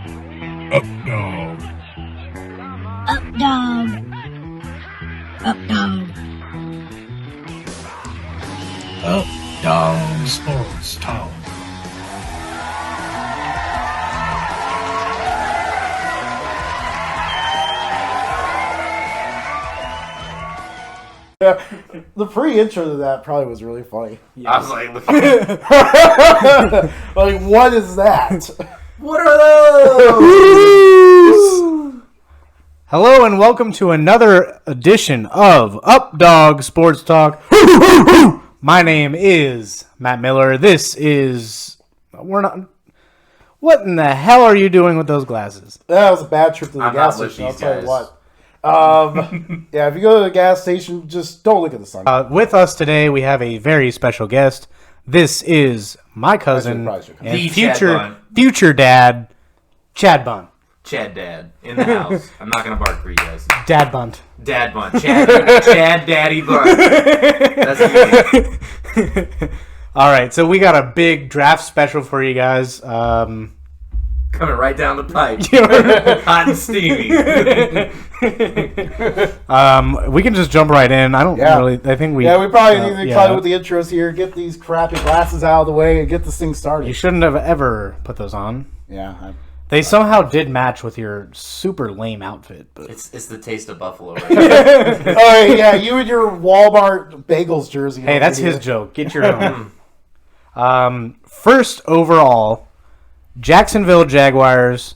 Up dog. Up dog. Up dog. Up dog sports talk. The pre-intro to that probably was really funny. I was like, Like, what is that? what are those? Hello and welcome to another edition of Up Dog Sports Talk. My name is Matt Miller. What in the hell are you doing with those glasses? That was a bad trip to the I'm gas not with station. I'll these tell you guys. what. Yeah, if you go to the gas station, just don't look at the sun. With us today, we have a very special guest. This is my cousin probably should come. and The Chad Bunt. future dad, Chad Bunt. Chad Dad in the house. I'm not gonna bark for you guys. Dad Bunt. Dad Bunt. Chad Daddy Bunt. That's me. All right, so we got a big draft special for you guys. Coming right down the pipe. Hot and steamy. We can just jump right in. I don't Yeah. really. I think we. Yeah, we probably need to yeah. cut with the intros here, get these crappy glasses out of the way, and get this thing started. You shouldn't have ever put those on. Yeah. They somehow did match with your super lame outfit, but It's the taste of buffalo. Right? Oh, yeah, you and your Walmart Bagels jersey. hey, over that's here. his joke. Get your own. First overall, Jacksonville Jaguars.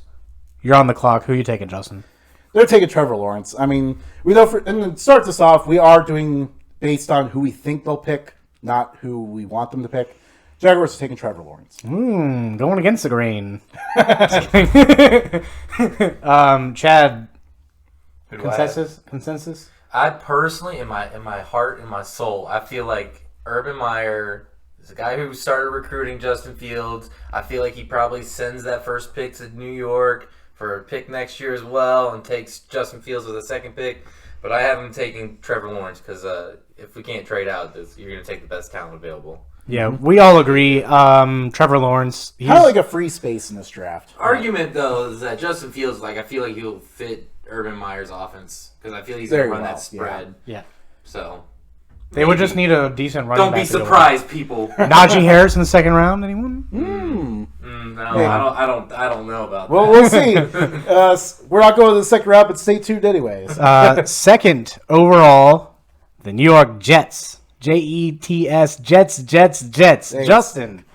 You're on the clock. Who you taking, Justin? They're taking Trevor Lawrence. I mean, we know and to start this off, we are doing based on who we think they'll pick, not who we want them to pick. Jaguars are taking Trevor Lawrence. Going against the grain. Chad. Consensus. I personally, in my heart, in my soul, I feel like Urban Meyer is a guy who started recruiting Justin Fields. I feel like he probably sends that first pick to New York for a pick next year as well, and takes Justin Fields with a second pick. But I have him taking Trevor Lawrence because if we can't trade out, you're going to take the best talent available. Yeah, we all agree. Trevor Lawrence. Kind of like a free space in this draft. Argument though is that Justin Fields, I feel like he'll fit Urban Meyer's offense because I feel he's going to Very run well, that spread. Yeah. So They would just need a decent running don't back. be to go surprised, people. with. Najee Harris in the second round. Anyone? No, I don't know about Well, we'll see. We're not going to the second round, but stay tuned anyways. Second overall, the New York Jets. Jets. Jets. Thanks. Justin,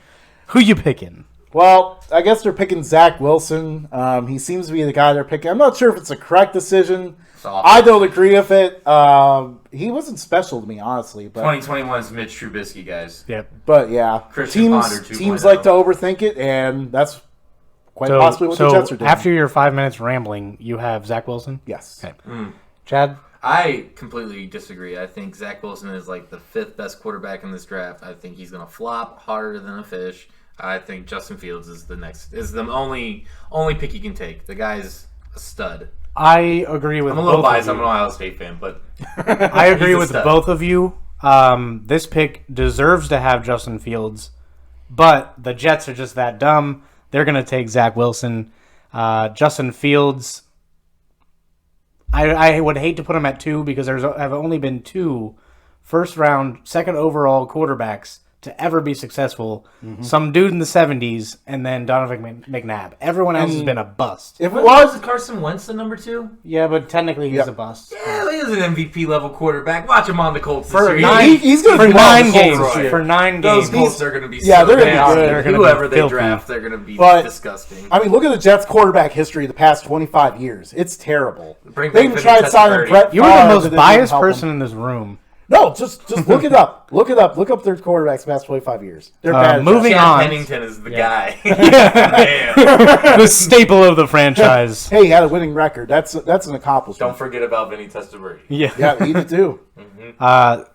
who you picking? Well, I guess they're picking Zach Wilson. He seems to be the guy they're picking. I'm not sure if it's a correct decision. I don't agree with it. He wasn't special to me, honestly. But 2021 is Mitch Trubisky, guys. Yep. But yeah, Christian Ponder 2.0. teams like to overthink it, and that's quite possibly what the Jets are doing. After your 5 minutes rambling, you have Zach Wilson? Yes. Okay. Chad? I completely disagree. I think Zach Wilson is like the fifth best quarterback in this draft. I think he's going to flop harder than a fish. I think Justin Fields is the only pick you can take. The guy's a stud. I agree with I'm a little both biased. of I'm you. an Ohio State fan, but I agree he's a with stud. both of you. This pick deserves to have Justin Fields, but the Jets are just that dumb. They're going to take Zach Wilson. Justin Fields, I would hate to put him at 2 because there have only been 2 first-round, second overall quarterbacks to ever be successful. Some dude in the 70s and then Donovan McNabb. Everyone else has been a bust. If it was was, Carson Wentz the number 2? Yeah, but technically he's Yep. a bust. Yeah, he is an MVP level quarterback. Watch him on the Colts For this year. nine- he's going For to do well in 9 the Colts games. this year. For 9 Those games. Colts are going to be Yeah, so they're gonna bad. be good. They're gonna be Whoever they filthy. draft, they're going to be But- disgusting. I mean, look at the Jets' quarterback history the past 25 years. It's terrible. Bring They back even Vinny tried signing Testaverde. Brett You are Favre, the but most it didn't biased help person him. in this room. No, just look it up. Look it up. Look up their quarterbacks the past 25 years. They're bad. moving Chad on. Pennington is the guy. Man. The staple of the franchise. Hey, he had a winning record. That's an accomplishment. Don't forget about Vinny Testaverde. Yeah. Yeah, he did too.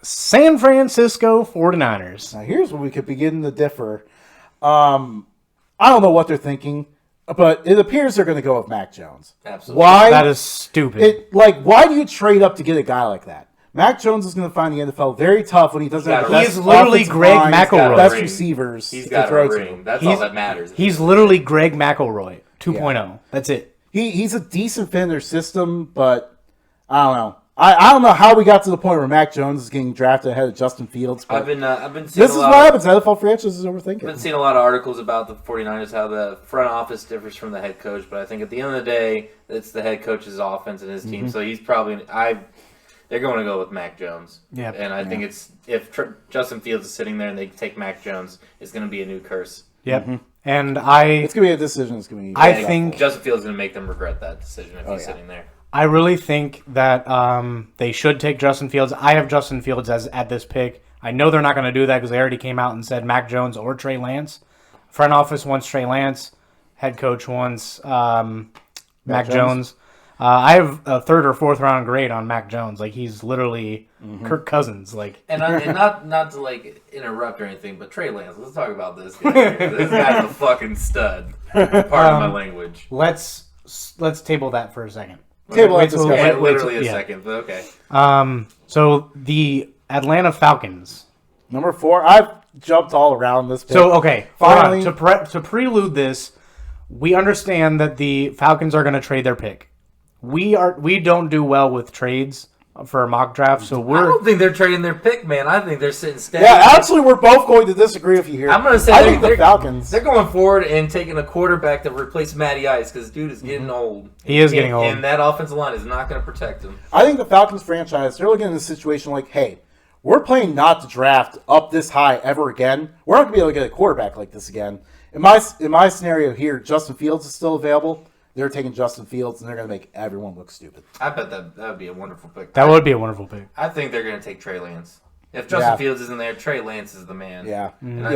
San Francisco 49ers. Now, here's where we could begin to differ. I don't know what they're thinking, but it appears they're going to go with Mac Jones. Absolutely. Why? That is stupid. Why do you trade up to get a guy like that? Mac Jones is going to find the NFL very tough when he doesn't have the He best is literally offensive Greg line, McElroy. best Ring. receivers He's to got throw a to. ring. That's He's- all that matters. He's literally Greg McElroy. 2.0. That's it. He's a decent fit in their system, but I don't know. I don't know how we got to the point where Mac Jones is getting drafted ahead of Justin Fields. I've been seeing this is what happens. NFL franchises overthink it. I've been seeing a lot of articles about the 49ers, how the front office differs from the head coach, but I think at the end of the day, it's the head coach's offense and his team. So he's probably they're going to go with Mac Jones. Yeah, and I think it's if Justin Fields is sitting there and they take Mac Jones, it's going to be a new curse. Yep. And it's going to be a decision. It's going to be. I think Justin Fields is going to make them regret that decision if he's sitting there. I really think that they should take Justin Fields. I have Justin Fields at this pick. I know they're not going to do that because they already came out and said Mac Jones or Trey Lance. Front office wants Trey Lance. Head coach wants Mac Jones. I have a 3rd or 4th round grade on Mac Jones. Like, he's literally Kirk Cousins. Like, and not to like interrupt or anything, but Trey Lance. Let's talk about this guy. This guy's a fucking stud. Pardon my language. Let's table that for a second. Literally a second, but okay. So the Atlanta Falcons. Number 4. I've jumped all around this pick. So, okay. Finally, to prelude this, we understand that the Falcons are going to trade their pick. We don't do well with trades for a mock draft, so I don't think they're trading their pick, man. I think they're sitting steady. Yeah, actually, we're both going to disagree with you here. I'm going to say I think the Falcons. They're going forward and taking a quarterback to replace Matty Ice because dude is getting old. He is getting old, and that offensive line is not going to protect him. I think the Falcons franchise, they're looking at a situation like, hey, we're playing not to draft up this high ever again. We're not going to be able to get a quarterback like this again. In my scenario here, Justin Fields is still available. They're taking Justin Fields, and they're going to make everyone look stupid. I bet that would be a wonderful pick. That would be a wonderful pick. I think they're going to take Trey Lance. If Justin Fields isn't there, Trey Lance is the man. Yeah.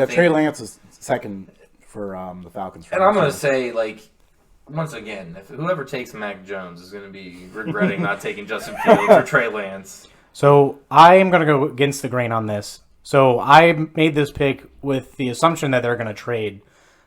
Trey Lance is second for the Falcons. And I'm going to say, like, once again, if whoever takes Mac Jones is going to be regretting not taking Justin Fields or Trey Lance. So I am going to go against the grain on this. So I made this pick with the assumption that they're going to trade,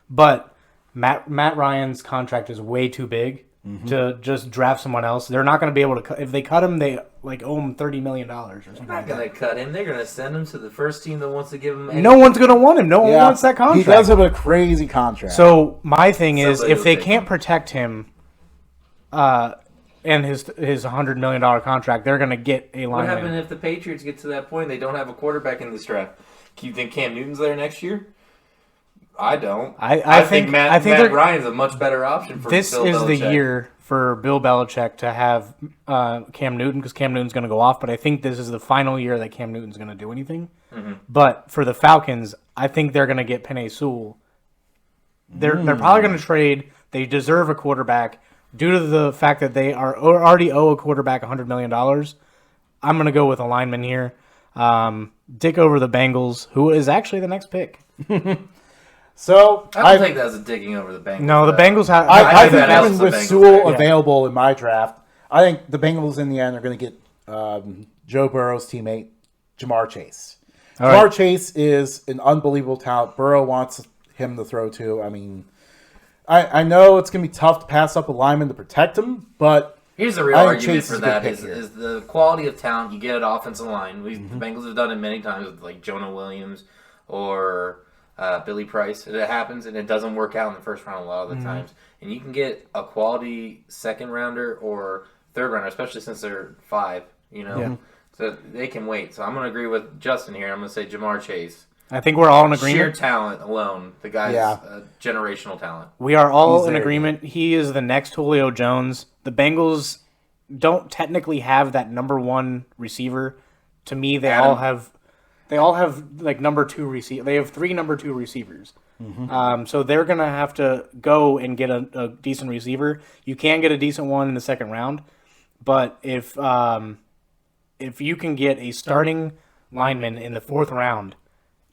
but Matt Ryan's contract is way too big to just draft someone else. They're not going to be able to cut. If they cut him, they owe him $30 million or something. They're not going to cut him. They're going to send him to the first team that wants to give him. No one's going to want him. No one wants that contract. He does have a crazy contract. So my thing is, if they can't protect him, and his $100 million contract, they're going to get a lineman. What happens if the Patriots get to that point? They don't have a quarterback in this draft. Do you think Cam Newton's there next year? I don't. I think Matt Ryan's a much better option for this. Bill Belichick. Is the year for Bill Belichick to have Cam Newton, because Cam Newton's going to go off. But I think this is the final year that Cam Newton's going to do anything. But for the Falcons, I think they're going to get Penei Sewell. They're probably going to trade. They deserve a quarterback due to the fact that they already owe a quarterback $100 million. I'm going to go with a lineman here. Dick over the Bengals, who is actually the next pick. So I don't think that's a digging over the Bengals. No, the Bengals have. I think even with Sewell available in my draft, I think the Bengals in the end are going to get Joe Burrow's teammate, Jamar Chase. Jamar Chase is an unbelievable talent. Burrow wants him to throw to. I mean, I know it's going to be tough to pass up a lineman to protect him, but here's the real argument for that is the quality of talent you get at offensive line. The Bengals have done it many times with like Jonah Williams or Billy Price. It happens, and it doesn't work out in the first round a lot of the times. And you can get a quality second rounder or third rounder, especially since they're 5, So they can wait. So I'm going to agree with Justin here. I'm going to say Jamar Chase. I think we're all in agreement. Sheer talent alone. The guy's generational talent. We are all in agreement. He is the next Julio Jones. The Bengals don't technically have that number 1 receiver. To me, they all have like number 2 receiver. They have 3 number 2 receivers. So they're gonna have to go and get a decent receiver. You can get a decent one in the second round, but if you can get a starting lineman in the 4th round,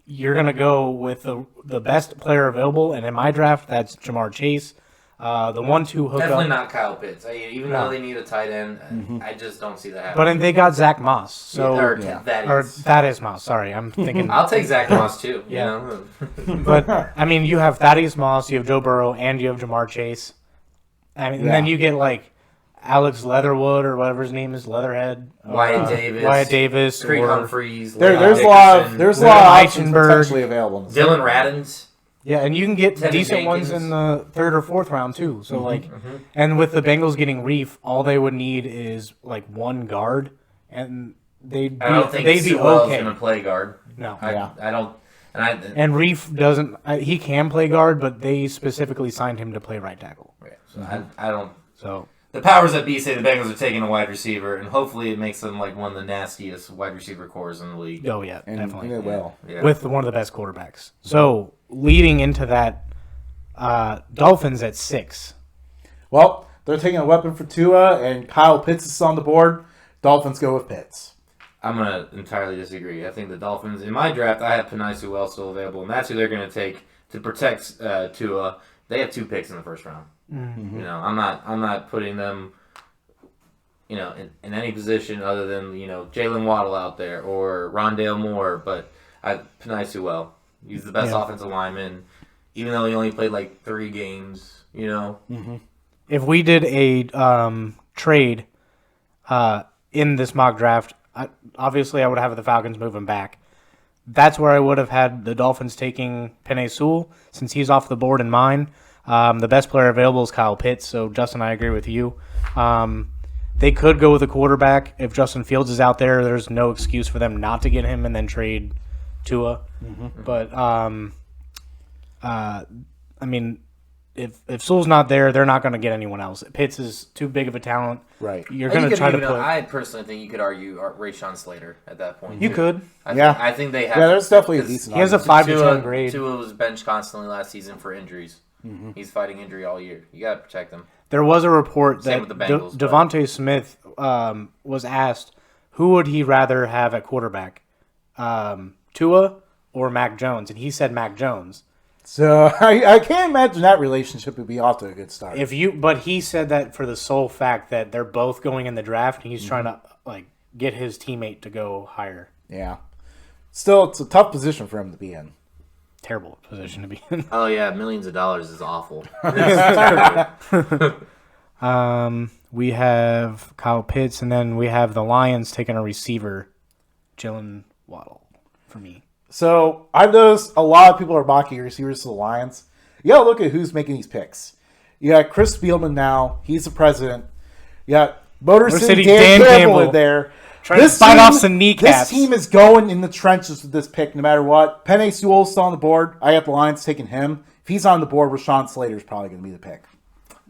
you're gonna go with the best player available. And in my draft, that's Jamar Chase. The 1-2 hookup. Definitely not Kyle Pitts. Even though they need a tight end, I just don't see that happening. But they got Zach Moss. So Thaddeus Moss. Sorry, I'm thinking. I'll take Zach Moss too. But I mean, you have Thaddeus Moss, you have Joe Burrow, and you have Jamar Chase. And then you get like Alex Leatherwood or whatever his name is, Leatherhead. Wyatt Davis. Creed Humphreys. There's a lot of options potentially available. Dylan Radins. Yeah, and you can get Tevin decent ones Jenkins. in the 3rd or 4th round too. So and with the Bengals getting Reef, all they would need is like one guard, and they'd I don't think be Sewell's okay. going to play guard. No, I don't. and Reef doesn't. He can play guard, but they specifically signed him to play right tackle. So I don't. So The powers that be say the Bengals are taking a wide receiver, and hopefully it makes them like one of the nastiest wide receiver cores in the league. oh yeah, And definitely they will. Yeah. with one of the best quarterbacks. So leading into that, Dolphins at 6. Well, they're taking a weapon for Tua, and Kyle Pitts is on the board. Dolphins go with Pitts. I'm going to entirely disagree. I think the Dolphins, in my draft, I have Penei Sewell still available, and that's who they're going to take to protect Tua. They have 2 picks in the first round. Mm-hmm. You know, I'm not putting them, you know, in any position other than, you know, Jalen Waddle out there or Rondale Moore, but Penei Sewell. He's the best offensive lineman, even though he only played like 3 games, you know. If we did a trade in this mock draft, obviously I would have the Falcons moving back. That's where I would have had the Dolphins taking Penei Sewell, since he's off the board in mine. The best player available is Kyle Pitts, so Justin, I agree with you. They could go with a quarterback. If Justin Fields is out there, there's no excuse for them not to get him and then trade Tua. But, I mean, if Sewell's not there, they're not going to get anyone else. Pitts is too big of a talent. Right. You're going to try to put... I personally think you could argue Rayshon Slater at that point. You could. I think they have. Yeah, there's definitely a decent He has a argument. 5 to 10 grade. Tua was benched constantly last season for injuries. He's fighting injury all year. You got to protect him. There was a report Same that with the Bengals, but- Devontae Smith was asked who would he rather have at quarterback, Tua or Mac Jones, and he said Mac Jones. So I can't imagine that relationship would be off to a good start. But he said that for the sole fact that they're both going in the draft, and he's trying to like get his teammate to go higher. Yeah. Still, it's a tough position for him to be in. Terrible position to be in. Oh yeah, millions of dollars is awful. We have Kyle Pitts, and then we have the Lions taking a receiver, Jalen Waddle, for me. So I've noticed a lot of people are mocking receivers to the Lions. You gotta look at who's making these picks. You got Chris Spielman now; he's the president. You got Motor City Dan Campbell in there. Trying to fight off some kneecaps. This team is going in the trenches with this pick, no matter what. Penei Sewell's still on the board. I got the Lions taking him. If he's on the board, Rashawn Slater's probably going to be the pick.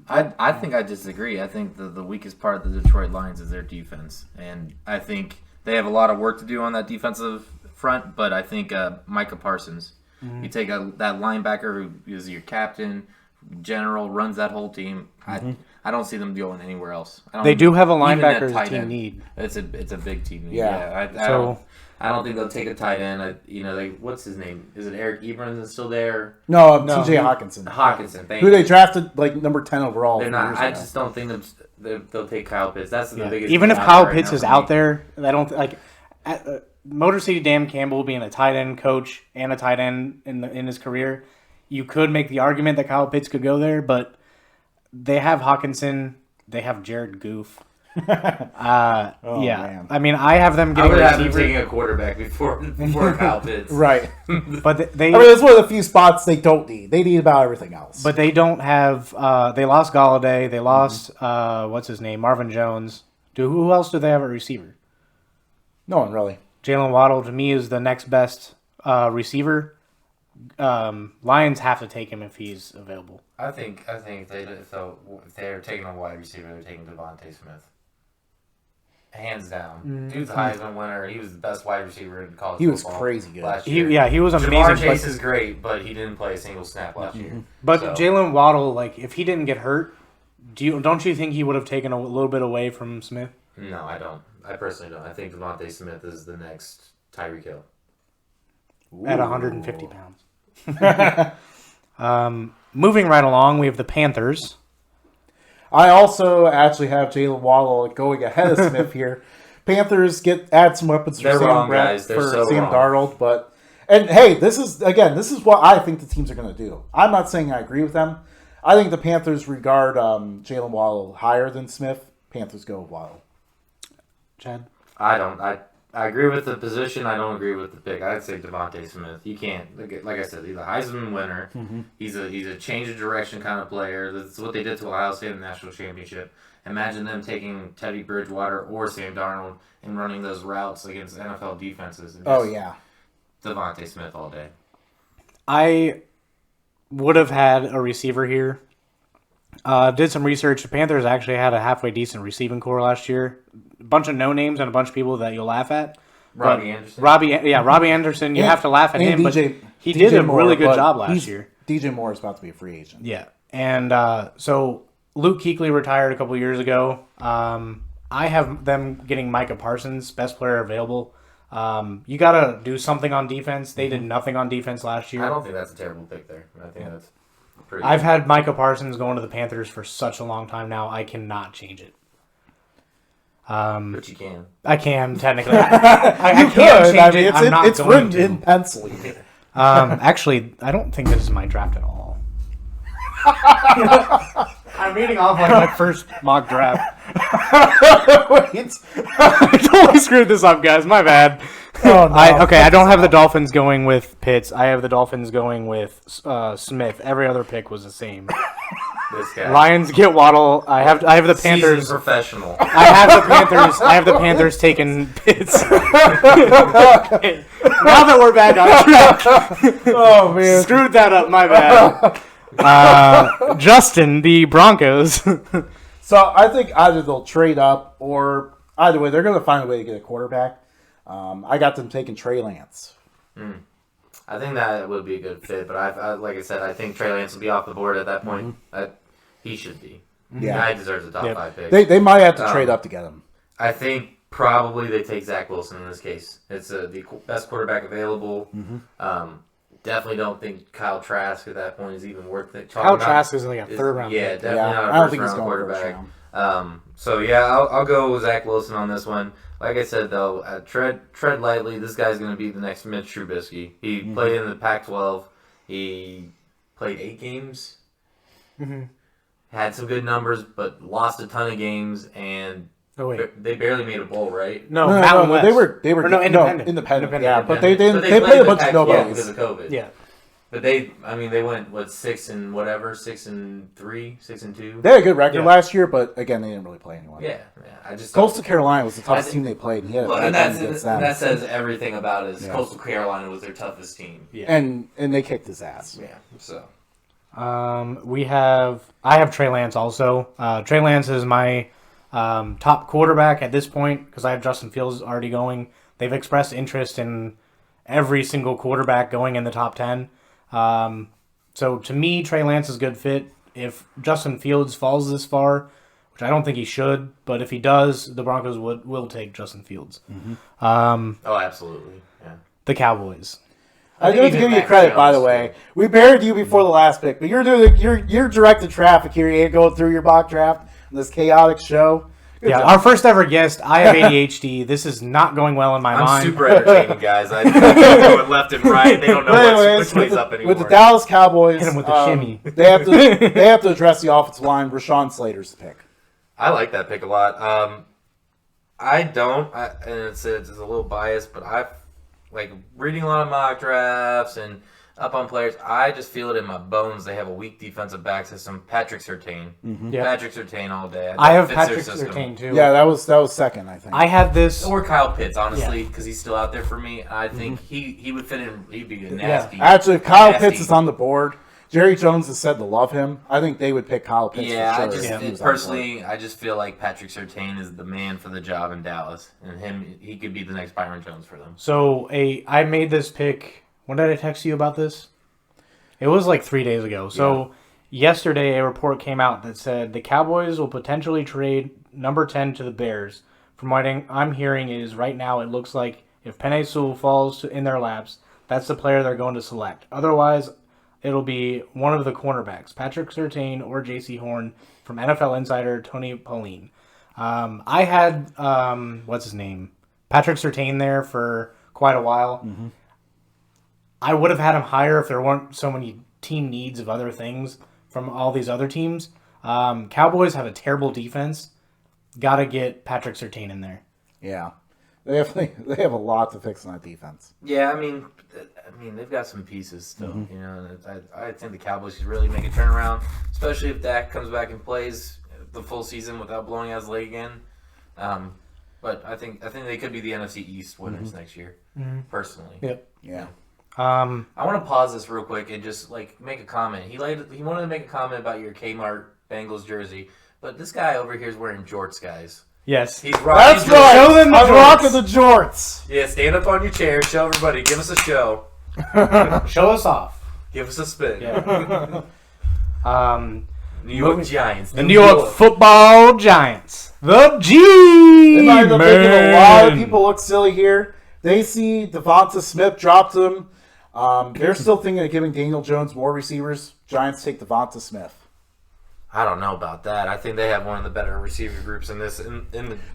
I think I disagree. I think the weakest part of the Detroit Lions is their defense, and I think they have a lot of work to do on that defensive front. But I think Micah Parsons, you take that linebacker who is your captain, general, runs that whole team. I don't see them going anywhere else. They do have a even that linebacker as tight a team end. need. It's a big team need. Yeah. I don't think they'll take a tight end. What's his name? Is it Eric Ebron is still there? No, T.J. Hawkinson. Hawkinson, Who they drafted like number 10 overall. They're not. years I ago. just don't think they'll take Kyle Pitts. That's the biggest. Even thing if out Kyle there right Pitts now is for out me. there, I don't like Motor City Dan Campbell being a tight end coach and a tight end in his career. You could make the argument that Kyle Pitts could go there, but they have Hawkinson. They have Jared Goof. man. I mean, I have them I getting would a have them receiver, taking a quarterback before Kyle Pitts. Right. but they I mean, it's one of the few spots they don't need. They need about everything else. but they don't have. They lost Galladay. They lost what's his name, Marvin Jones. Who else do they have at receiver? no one really. Jalen Waddle to me is the next best receiver. Lions have to take him if he's available. I think if they're taking a wide receiver, they're taking Devontae Smith. Hands down. Dude's a Heisman winner. He was the best wide receiver in college He was football crazy good. last year. He was amazing. Jamar Chase but is great, but he didn't play a single snap last year. but So- Jalen Waddle, like if he didn't get hurt, don't you think he would have taken a little bit away from Smith? No, I don't. I personally don't. I think Devontae Smith is the next Tyreek Hill. At 150 pounds. Moving right along, we have the Panthers. I also actually have Jalen Waddle going ahead of Smith here. Panthers add some weapons for They're Sam wrong, Brett, guys. They're for so Sam wrong. Darnold, and hey, this is what I think the teams are going to do. I'm not saying I agree with them. I think the Panthers regard Jalen Waddle higher than Smith. Panthers go with Waddle. Chad? I don't. I agree with the position. I don't agree with the pick. I'd say Devontae Smith. You can't, like I said, he's a Heisman winner. He's a change of direction kind of player. That's what they did to Ohio State in the national championship. Imagine them taking Teddy Bridgewater or Sam Darnold and running those routes against NFL defenses. And just Devontae Smith all day. I would have had a receiver here. Did some research. The Panthers actually had a halfway decent receiving core last year. A bunch of no names and a bunch of people that you'll laugh at. Robbie Anderson. Robbie Anderson. You have to laugh at him, but he did a really good job last year. DJ Moore is about to be a free agent. Yeah, and so Luke Kuechly retired a couple years ago. I have them getting Micah Parsons, best player available. You got to do something on defense. They did nothing on defense last year. I don't think that's a terrible pick there. I think that's pretty I've good. had Micah Parsons going to the Panthers for such a long time now. I cannot change it. But you can. I can technically. I can't change it. I'm not it's going written to. in pencil. Actually, I don't think this is my draft at all. I'm reading off like my first mock draft. Wait. I totally screwed this up, guys. My bad. Oh, no. I don't have the Dolphins going with Pitts. I have the Dolphins going with Smith. Every other pick was the same. This guy. Lions get Waddle. I have the Panthers. Seasoned professional. I have the Panthers taking Pitts. Okay. Now that we're back on track. Oh man, Screwed that up. My bad. Justin, the Broncos. So I think either they'll trade up or either way they're going to find a way to get a quarterback. I got them taking Trey Lance. I think that would be a good fit, but I like I said, I think Trey Lance will be off the board at that point. He should be. Yeah. He deserves a top 5 pick. They might have to trade up to get him. I think probably they take Zach Wilson in this case. It's the best quarterback available. Definitely don't think Kyle Trask at that point is even worth it. Kyle Trask is like a third round. Yeah, pick. definitely not I a don't first think he's round going first quarterback. round. So yeah, I'll go with Zach Wilson on this one. Like I said though, tread lightly. This guy's going to be the next Mitch Trubisky. He played in the Pac-12. He played 8 games. Had some good numbers, but lost a ton of games, and they barely made a bowl, right? No, Mountain West. They were independent. Yeah, but they played played a the bunch of Pac-12 nobodies. because of COVID. Yeah. But they went 6 and whatever, 6 and 3, 6 and 2. They had a good record last year, but again, they didn't really play anyone. Yeah. I just Coastal Carolina was the toughest team they played, and he had a Well, great and game against them. that says everything about it. Coastal Carolina was their toughest team. Yeah. And they kicked his ass. Yeah. So. I have Trey Lance also. Trey Lance is my top quarterback at this point because I have Justin Fields already going. They've expressed interest in every single quarterback going in the top 10. So to me, Trey Lance is a good fit. If Justin Fields falls this far, which I don't think he should, but if he does, the Broncos will take Justin Fields. Oh, absolutely. Yeah. The Cowboys. I do have to give you credit, by the way. We buried you before the last pick, but you're directing traffic here. You ain't going through your mock draft in this chaotic show. Good job. Our first ever guest. I have ADHD. This is not going well in my I'm mind. super entertaining, guys. I go left and right. They don't know Anyways, which way's up anymore. with the Dallas Cowboys, Hit him with the shimmy. they have to address the offensive line. Rashawn Slater's the pick. I like that pick a lot. I don't, and it's a little biased, but I've like reading a lot of mock drafts and up on players. I just feel it in my bones. They have a weak defensive back system. Patrick Surtain, Yeah. Patrick Surtain all day. I have Fits their Patrick system. Surtain too. Yeah, that was second, I think. I had this. Or Kyle Pitts, honestly, because he's still out there for me. I think he would fit in. He'd be a nasty. Actually, if Kyle nasty- Pitts is on the board, Jerry Jones has said to love him. I think they would pick Kyle Pitts Yeah, for I sure. just if he was on the board. personally, I just feel like Patrick Surtain is the man for the job in Dallas, and he could be the next Byron Jones for them. So I made this pick. When did I text you about this? It was like 3 days ago. So yesterday a report came out that said the Cowboys will potentially trade number 10 to the Bears. From what I'm hearing is right now it looks like if Penei Sewell falls in their laps, that's the player they're going to select. Otherwise, it'll be one of the cornerbacks, Patrick Surtain or J.C. Horn from NFL insider Tony Pauline. I had, what's his name? Patrick Surtain there for quite a while. Mm-hmm. I would have had him higher if there weren't so many team needs of other things from all these other teams. Cowboys have a terrible defense. Got to get Patrick Surtain in there. Yeah. They have a lot to fix on that defense. Yeah, I mean, they've got some pieces still. You know, and I think the Cowboys should really make a turnaround, especially if Dak comes back and plays the full season without blowing out his leg again. But I think they could be the NFC East winners next year, personally. Yep. Yeah. I want to pause this real quick and just make a comment. He wanted to make a comment about your Kmart Bengals jersey, but this guy over here is wearing jorts, guys. Yes. He's rocking. That's right. Show them the I'm jorts. rocking the jorts. Yeah, stand up on your chair, show everybody, give us a show, Show us off. give us a spin. Yeah. New York Giants. The New York Football Giants. The G. They might have making a lot of people look silly here. They see Devonta Smith dropped him. They're still thinking of giving Daniel Jones more receivers. Giants take Devonta Smith. I don't know about that. I think they have one of the better receiver groups in this.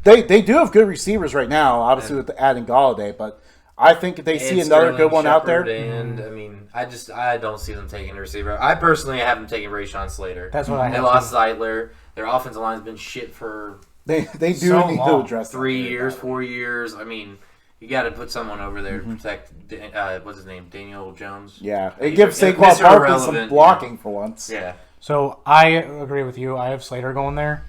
They do have good receivers right now, obviously with adding Galladay, but I think if they see another good one out there. And I mean, I don't see them taking a receiver. I personally haven't taken Rayshon Slater. That's what I They have. lost Zeitler. Their offensive line's been shit for They do So need to long. address 3 that. years, 4 years. I mean, you got to put someone over there to protect. What's his name? Daniel Jones. Yeah, it gives Mr. Saquon Barkley some Irrelevant, blocking for once. Yeah. So I agree with you. I have Slater going there.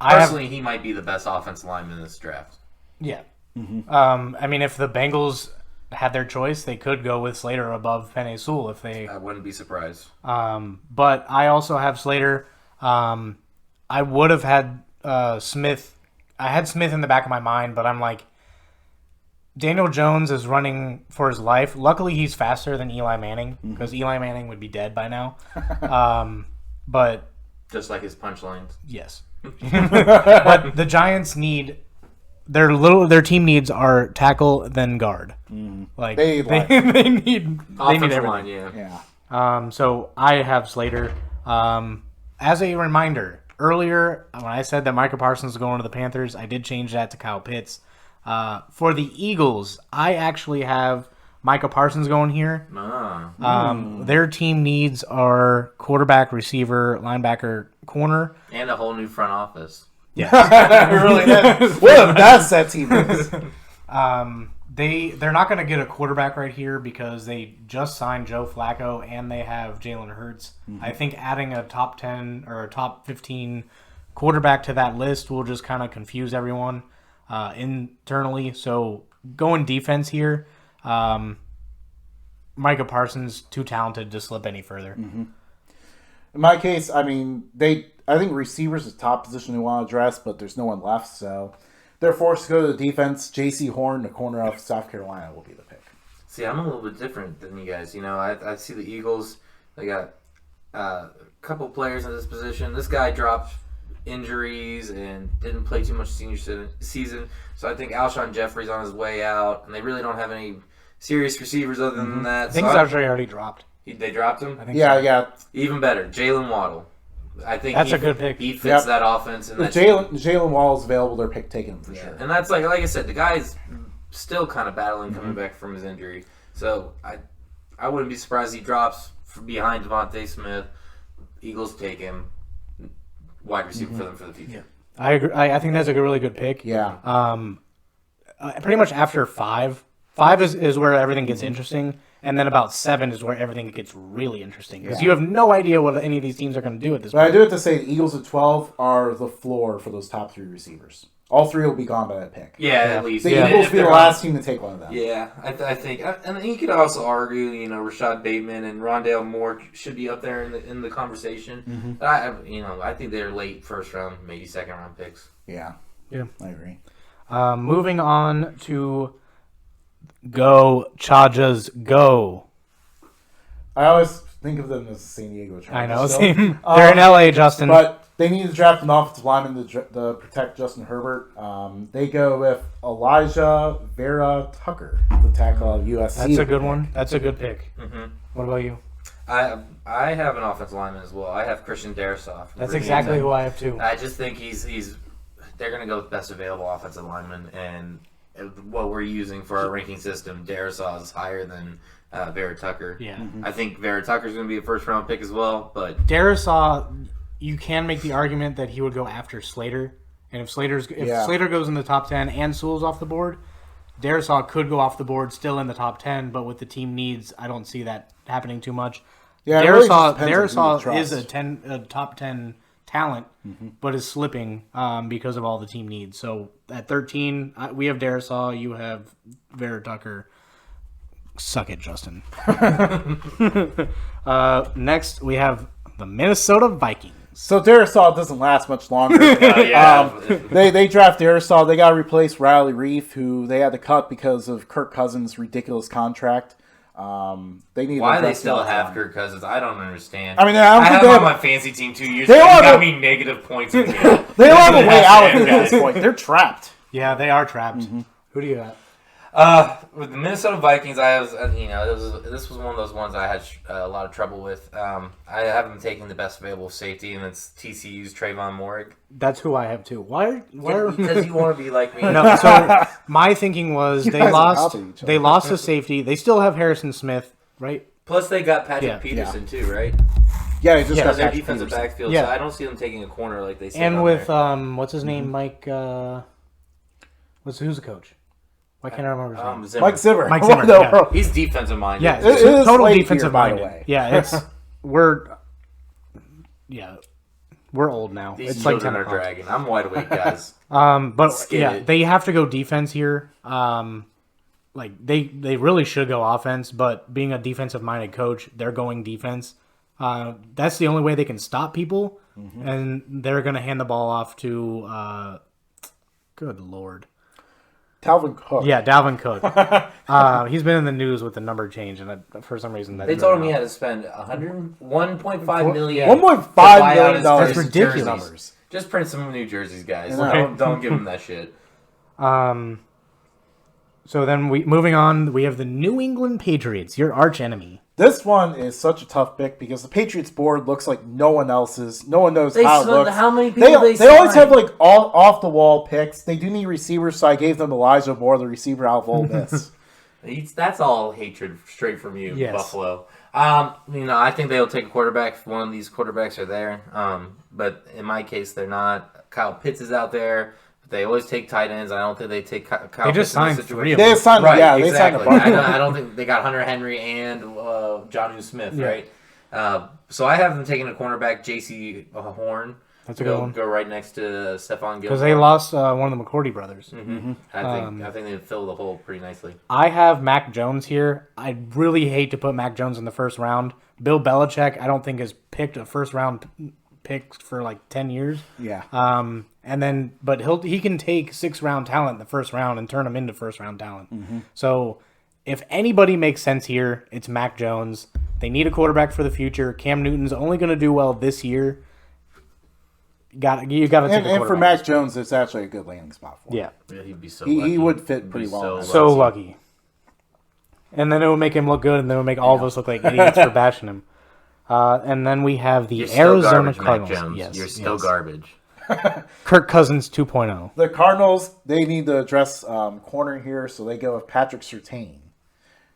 Personally, he might be the best offensive lineman in this draft. Yeah. I mean, if the Bengals had their choice, they could go with Slater above Penei Sewell if they. I wouldn't be surprised. But I also have Slater. I would have had Smith. I had Smith in the back of my mind, but I'm like, Daniel Jones is running for his life. Luckily, he's faster than Eli Manning because Eli Manning would be dead by now. But Just like his punchlines. yes, but the Giants need their team needs are tackle then guard. Like They need Offensive everything. line, yeah. Yeah. So I have Slater. As a reminder, earlier when I said that Micah Parsons is going to the Panthers, I did change that to Kyle Pitts. For the Eagles, I actually have Micah Parsons going here. Their team needs are quarterback, receiver, linebacker, corner. And a whole new front office. Really, what a mess that team is. They're not going to get a quarterback right here because they just signed Joe Flacco and they have Jalen Hurts. I think adding a top 10 or a top 15 quarterback to that list will just kind of confuse everyone internally. So going defense here, Micah Parsons too talented to slip any further. In my case, I mean, I think receivers is the top position they want to address, but there's no one left, so they're forced to go to the defense. J.C. Horn, the corner of South Carolina, will be the pick. See, I'm a little bit different than you guys. You know, I see the Eagles. They got a couple players in this position. This guy dropped injuries and didn't play too much senior season, so I think Alshon Jeffrey's on his way out, and they really don't have any serious receivers other than that. I think so Zachary already dropped. they dropped him? I think Yeah, so. yeah. Even better, Jalen Waddle. I think That's a good pick. He fits Yep. that offense. And If that's Jalen Wall is available, they're taking him for sure. And that's like I said, the guy's still kind of battling coming back from his injury. So I wouldn't be surprised he drops from behind Devontae Smith. Eagles take him. Wide receiver for them for the future. I agree. I think that's a really good pick. Yeah. Pretty much after 5. 5 is where everything gets interesting, and then about 7 is where everything gets really interesting because you have no idea what any of these teams are going to do at this But I point. do have to say the Eagles at 12 are the floor for those top 3 receivers. All 3 will be gone by that pick. Yeah, at least. The Yeah, Eagles if will be the they're last team to take one of them. Yeah, I think, and you could also argue, you know, Rashad Bateman and Rondale Moore should be up there in the conversation. But I think they're late first round, maybe second round picks. Yeah. Yeah. I agree. Moving on to Go Chargers Go. I always think of them as the San Diego Chargers. I know. still. They're in LA, Justin. But they need to draft an offensive lineman to protect Justin Herbert. They go with Elijah Vera Tucker, the tackle of USC. That's a good one. That's a good pick. Mm-hmm. What about you? I have an offensive lineman as well. I have Christian Darrisaw. from That's Virginia exactly Tech. who I have too. I just think they're going to go with best available offensive lineman, and what we're using for our ranking system, Darrisaw is higher than Vera Tucker. Yeah. I think Vera Tucker's going to be a first round pick as well, but Darrisaw, you can make the argument that he would go after Slater And if Slater goes in the top 10 and Sewell's off the board, Darisaw could go off the board still in the top 10, but with the team needs, I don't see that happening too much. Yeah, Darisaw is a top 10 talent, but is slipping because of all the team needs. So at 13, we have Darisaw, you have Vera Tucker. Suck it, Justin. Next, we have the Minnesota Vikings. So Darisaw doesn't last much longer. They draft Darisaw. They got to replace Riley Reef, who they had to cut because of Kirk Cousins' ridiculous contract. They need. Why they still have Kirk Cousins? I don't understand. I mean, I had him on my fantasy team 2 years ago. He got me negative points. They don't have a way out at this point. They're trapped. Yeah, they are trapped. Who do you got? With the Minnesota Vikings, I was, this was one of those ones I had a lot of trouble with. I have them taking the best available safety, and it's TCU's Trayvon Moehrig. That's who I have too. Why? Because you want to be like me. No. So my thinking was they lost a safety. They still have Harrison Smith, right? Plus, they got Patrick Peterson too, right? Yeah, he just got their Patrick defensive Peterson. backfield. So I don't see them taking a corner like they said. And with what's his name, Mike? Who's the coach? Why can't I remember his name? Mike Zimmer. Mike Zimmer. Yeah. He's defensive minded. Yeah, It is total late defensive here, by the minded. way. Yeah, we're old now. These it's like children 10 are o'clock. dragging. I'm wide awake, guys. But they have to go defense here. Like they really should go offense, but being a defensive minded coach, they're going defense. That's the only way they can stop people, and they're going to hand the ball off to. Good Lord. Dalvin Cook. Yeah, Dalvin Cook. He's been in the news with the number change, and for some reason They told him he had to spend $1.5 million. $1.5 million. That's ridiculous. Jerseys. Just print some New Jerseys, guys. Don't give him that shit. So then moving on, we have the New England Patriots, your arch enemy. This one is such a tough pick because the Patriots board looks like no one else's. No one knows how it looks. How many people they always have like all off the wall picks. They do need receivers, so I gave them Elijah Moore, the receiver out of Ole Miss. That's all hatred straight from you, yes. Buffalo. I think they'll take a quarterback if one of these quarterbacks are there. But in my case, they're not. Kyle Pitts is out there. They always take tight ends. I don't think they take Kyle Pitts. They just signed 3 of them. They signed, exactly. They signed a bunch. I don't think they got Hunter Henry and Jonnu Smith, right? So I have them taking a cornerback, J.C. Horn. That's a good one. Go right next to Stephon Gilmore. Because they lost one of the McCourty brothers. I think they fill the hole pretty nicely. I have Mac Jones here. I really hate to put Mac Jones in the first round. Bill Belichick, I don't think has picked a first round pick for like 10 years. Yeah. But he can take 6th-round talent in the first round and turn them into first-round talent. So if anybody makes sense here, it's Mac Jones. They need a quarterback for the future. Cam Newton's only going to do well this year. You got to take a quarterback. And for Mac Jones, it's actually a good landing spot for him. Yeah, he'd be so lucky. He would fit pretty well. So lucky. And then it would make him look good, and then it would make all of us look like idiots for bashing him. And then we have the Arizona Cardinals. Mac Jones. Yes, You're still garbage. Kirk Cousins 2.0. The Cardinals, they need to address corner here, so they go with Patrick Surtain,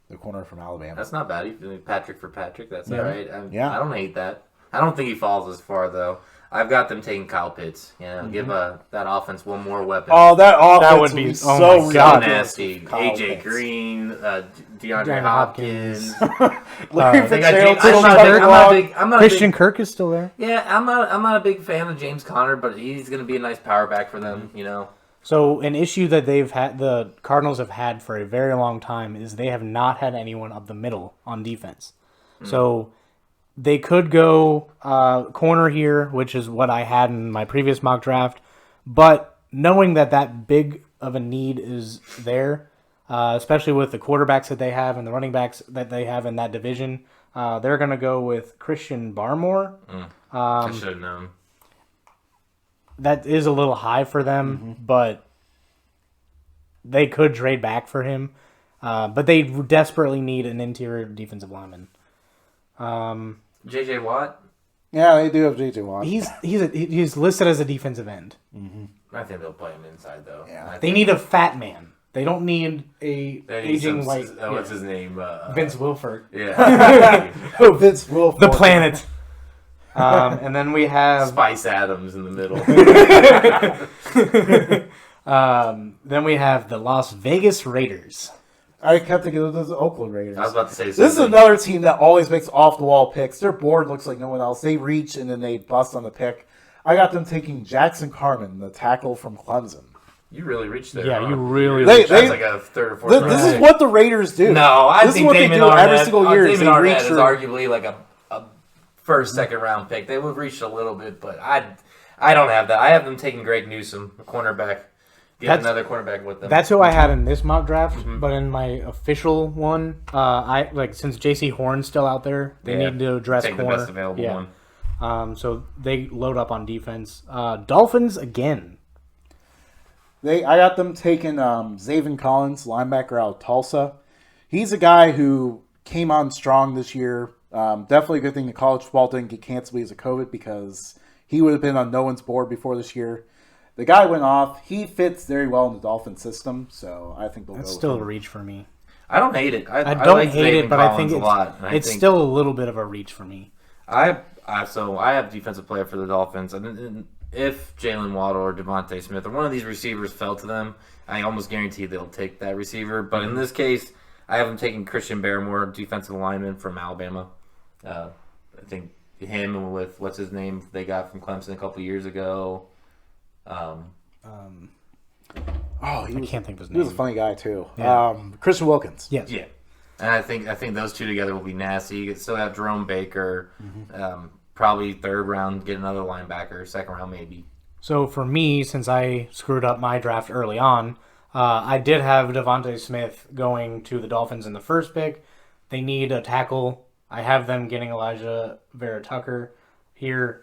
the corner from Alabama. That's not bad. Patrick for Patrick. That's all right. I don't hate that. I don't think he falls as far, though. I've got them taking Kyle Pitts. Give that offense one more weapon. Oh, that offense would be so nasty. AJ Pitts. Green, DeAndre Hopkins. Christian Kirk is still there. Yeah, I'm not a big fan of James Conner, but he's going to be a nice power back for them. So an issue that the Cardinals have had for a very long time is they have not had anyone up the middle on defense. So they could go corner here, which is what I had in my previous mock draft. But knowing that big of a need is there, especially with the quarterbacks that they have and the running backs that they have in that division, they're going to go with Christian Barmore. I should have known. That is a little high for them, but they could trade back for him. But they desperately need an interior defensive lineman. J.J. Watt? Yeah, they do have J.J. Watt. He's listed as a defensive end. I think they'll play him inside, though. Yeah. They need a fat man. They don't need a aging white. What's his name? Vince Wilfork. Yeah. Vince Wilfork. The planet. And then we have Spice Adams in the middle. then we have the Las Vegas Raiders. I kept thinking of those Oakland Raiders. I was about to say This is something. another team that always makes off-the-wall picks. Their board looks like no one else. They reach and then they bust on the pick. I got them taking Jackson Carman, the tackle from Clemson. You really reached there. Yeah, huh? you really. They- That's like a third or fourth round This is pick. what the Raiders do. No, I this think is what Damon they do Arnett, every single year. Damon They Arnett reach is for, arguably like a first, second round pick. They would have reached a little bit, but I don't have that. I have them taking Greg Newsome, a cornerback. Get another cornerback with them. That's who I had in this mock draft, but in my official one, since J.C. Horn's still out there, they need to address take corner. the best available one. So they load up on defense. Dolphins again. I got them taking Zaven Collins, linebacker out of Tulsa. He's a guy who came on strong this year. Definitely a good thing the college football didn't get canceled because of COVID, because he would have been on no one's board before this year. The guy went off. He fits very well in the Dolphin system, so I think they'll That's go with still him. a reach for me. I don't hate it. I don't like hate Zaven it, but I Collins think a lot. And it's I think still a little bit of a reach for me. I have defensive player for the Dolphins, and if Jalen Waddle or Devontae Smith or one of these receivers fell to them, I almost guarantee they'll take that receiver. But in this case, I have them taking Christian Barmore, defensive lineman from Alabama. I think him with what's his name they got from Clemson a couple years ago. I can't think of his He was a name. funny guy too. Yeah. Christian Wilkins. Yes. Yeah, and I think those two together will be nasty. You could still have Jerome Baker, probably third round, get another linebacker, second round maybe. So for me, since I screwed up my draft early on, I did have Devontae Smith going to the Dolphins in the first pick. They need a tackle. I have them getting Elijah Vera Tucker here.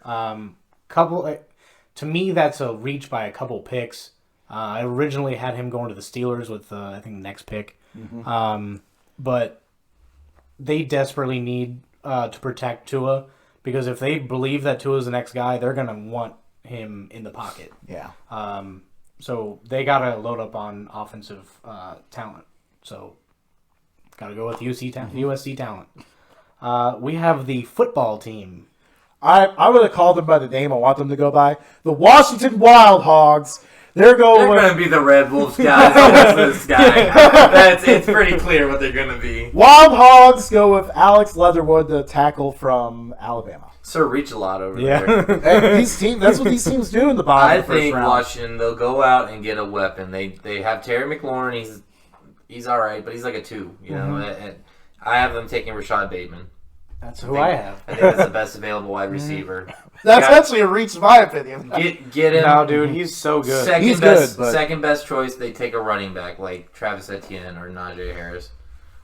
To me, that's a reach by a couple picks. I originally had him going to the Steelers with, I think, the next pick. But they desperately need to protect Tua, because if they believe that Tua's the next guy, they're going to want him in the pocket. Yeah. So they got to load up on offensive talent. So got to go with USC talent. We have the football team. I would have called them by the name I want them to go by. The Washington Wild Hogs. They're going They're with going to be the Red Wolves guys. This guy. It's pretty clear what they're going to be. Wild Hogs go with Alex Leatherwood, the tackle from Alabama. Sir, reach a lot over Yeah. there. Hey, that's what these teams do in the bottom I of the first think round. Washington, they'll go out and get a weapon. They have Terry McLaurin. He's all right, but he's like a 2. You know, and I have them taking Rashad Bateman. That's who I have. I think that's the best available wide receiver. That's Got- actually a reach, in my opinion. Get him. No, dude, he's so good. Second He's best, good, but- second best choice. They take a running back like Travis Etienne or Najee Harris.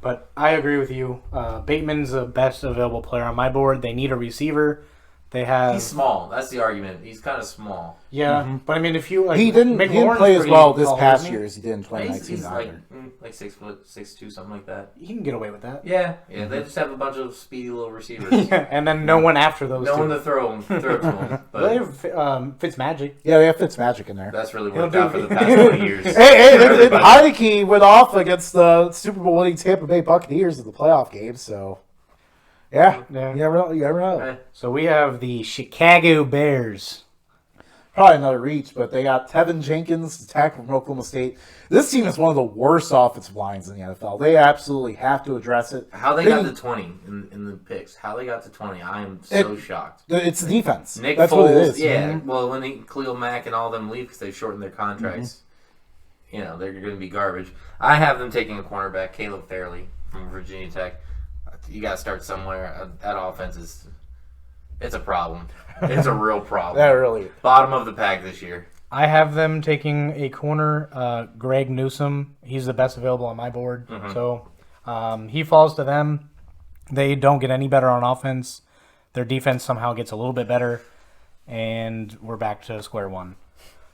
But I agree with you. Bateman's the best available player on my board. They need a receiver. They have He's small. That's the argument. He's kind of small. but I mean, if you like, He didn't McLaurin's play as pretty well this tall, past isn't he? year as he did in He's 2019 like either. like 6'2", something like that. He can get away with that. Yeah. They just have a bunch of speedy little receivers. And then no one after those No two. one to throw to him. They But have Fitzmagic. Yeah, they have Fitzmagic in there. that's really He'll worked do- out for the past 20 years. Hey, and Everybody. Heineke went off against the Super Bowl winning Tampa Bay Buccaneers in the playoff game, so yeah, Yeah. you never know. You never know. Eh, So we have the Chicago Bears. Probably another reach, but they got Tevin Jenkins, the tackle from Oklahoma State. This team is one of the worst offensive lines in the NFL. They absolutely have to address it. How they got to 20 in the picks? How they got to 20? I am so shocked. It's defense. Nick That's Foles, what it is. yeah. Well, when Khalil Mack and all them leave because they've shortened their contracts, you know they're going to be garbage. I have them taking a cornerback, Caleb Fairley from Virginia Tech. You got to start somewhere. That offense it's a problem. It's a real problem. That really. Bottom of the pack this year. I have them taking a corner, Greg Newsome. He's the best available on my board. So he falls to them. They don't get any better on offense. Their defense somehow gets a little bit better. And we're back to square one.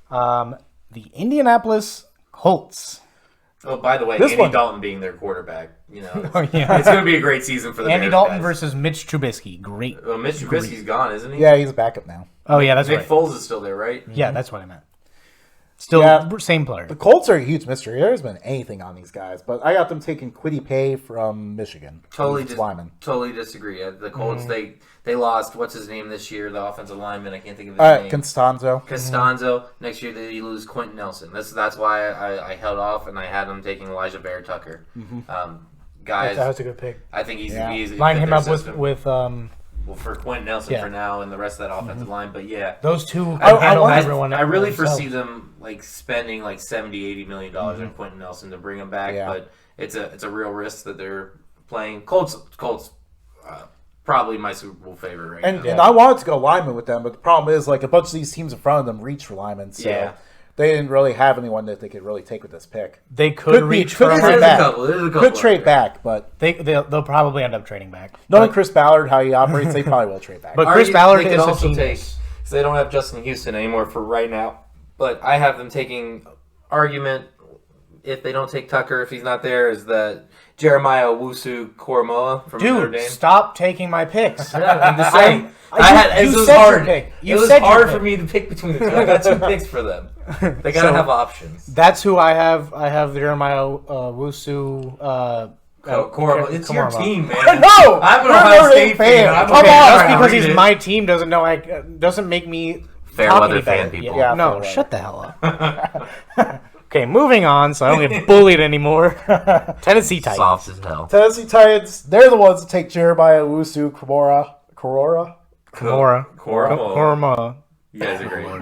The Indianapolis Colts. Oh, by the way, This Andy one- Dalton being their quarterback, you know, it's, Oh, yeah. it's going to be a great season for the Andy Bears Dalton guys. versus Mitch Trubisky. Great. Well, Mitch Trubisky's gone, isn't he? Yeah, he's a backup now. Oh, yeah, that's Nick right. Foles is still there, right? Yeah, that's what I meant. Still, Yeah. same player. The Colts are a huge mystery. There hasn't been anything on these guys, but I got them taking Kwity Paye from Michigan. Totally disagree. The Colts, they lost, what's his name this year, the offensive lineman, I can't think of his name. Costanzo. Next year they lose Quentin Nelson. That's why I held off and I had them taking Elijah Bear Tucker. Guys, that was a good pick. I think he's line him up with for Quentin Nelson for now and the rest of that offensive line, but yeah, those two. I really foresee them like spending like $70-80 million on Quentin Nelson to bring him back, but it's a real risk that they're playing. Colts, probably my Super Bowl favorite right now. And I wanted to go lineman with them, but the problem is like a bunch of these teams in front of them reach for linemen, so they didn't really have anyone that they could really take with this pick. They could reach for trade back. Could trade back, but they'll probably end up trading back. Knowing Chris Ballard, how he operates, they probably will trade back. But Chris Ballard is also take, so they don't have Justin Houston anymore for right now. But I have them taking argument if they don't take Tucker, if he's not there, is that Jeremiah Owusu-Koramoah from Notre Dame. Stop taking my picks. I'm just saying. It was hard. It was hard for me to pick between the two. I got 2 picks for them. They gotta have options. That's who I have. I have Jeremiah Owusu. Koramoah. It's your team, man. No, I'm an Ohio State fan. Just because he's my team doesn't make me Fairweather fan people. Yeah, no, shut the hell up. Okay, moving on, so I don't get bullied anymore. Tennessee Titans. Soft as hell. Tennessee Titans, they're the ones that take Jeremiah Owusu-Koramoah. Koramoah. You guys are great.